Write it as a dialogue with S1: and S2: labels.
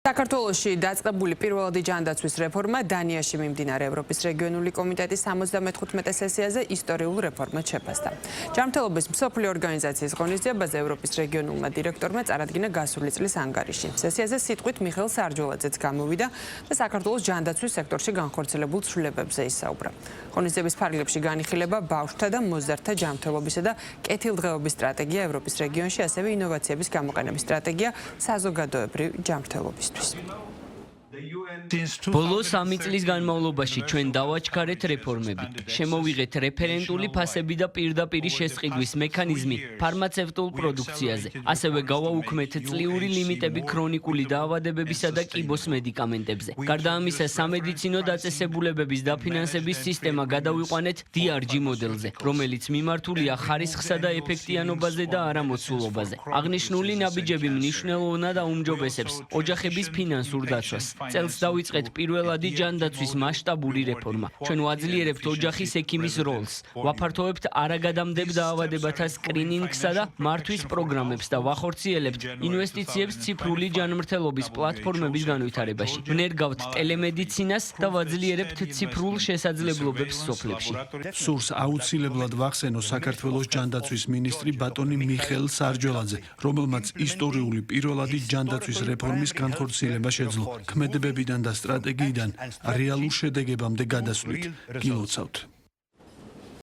S1: საქართველოში დაწყებული პირველადი ჯანდაცვის რეფორმა დანიაში მიმდინარე ევროპის რეგიონული კომიტეტის 75 სესიაზე ისტორიულ რეფორმად შეფასდა. ჯანმრთელობის მსოფლიო ორგანიზაციის ღონისძიებაზე ევროპის რეგიონულმა დირექტორმა წარადგინა გასული წლის ანგარიში. სესიაზე სიტყვით მიხეილ სარჯოლაძეც გამოვიდა და საქართველოს ჯანდაცვის სექტორში განხორციელებულ ცვლილებებზე ისაუბრა. ღონისძიების ფარგლებში განიხილება ბავშვთა და მოზარდთა ჯანმრთელობისა და კეთილდღეობის სტრატეგია ევროპის რეგიონში, ასევე ინოვაციების გამოყენების სტრატეგია საზოგადოებრივ ჯანმრთელობისთვის.
S2: ბოლო 3 წლის განმავლობაში ჩვენ დავაჩქარეთ რეფორმები. შემოვიღეთ რეფერენტული ფასები და პირდაპირი შესყიდვის მექანიზმი ფარმაცევტულ პროდუქციაზე. ასევე გავაუქმეთ წლიური ლიმიტები ქრონიკული დაავადებებისა და კიბოს მედიკამენტებზე. გარდა ამისა, სამედიცინო დაწესებულებების დაფინანსების სისტემა გადავიყვანეთ DRG მოდელზე, რომელიც მიმართულია ხარისხსა და ეფექტიანობაზე და არა მოცულობაზე. აღნიშნული ნაბიჯები მნიშვნელოვნად აუმჯობესებს ოჯახების ფინანსურ დაცვას. წელს დავიწყეთ პირველადი ჯანდაცვის მასშტაბური რეფორმა. ჩვენ ვაძლიერებთ ოჯახის ექიმის როლს, ვაფართოვებთ არაგადამდებ დაავადებათა სკრინინგსა და მართვის პროგრამებს და ვახორციელებთ ინვესტიციებს ციფრული ჯანმრთელობის პლატფორმების განვითარებაში. ვნერგავთ ტელემედიცინას და ვაძლიერებთ ციფრულ შესაძლებლობებს სოფლებში.
S3: სურს აუცილებლად ვახსენო საქართველოს ჯანდაცვის მინისტრი ბატონი მიხეილ სარჯოლაძე, რომელმაც ისტორიული პირველადი ჯანდაცვის რეფორმის განხორციელება შეძლო. ქმედებებიდან და სტრატეგიიდან რეალურ შედეგებამდე გადასვლით. გილოცავთ.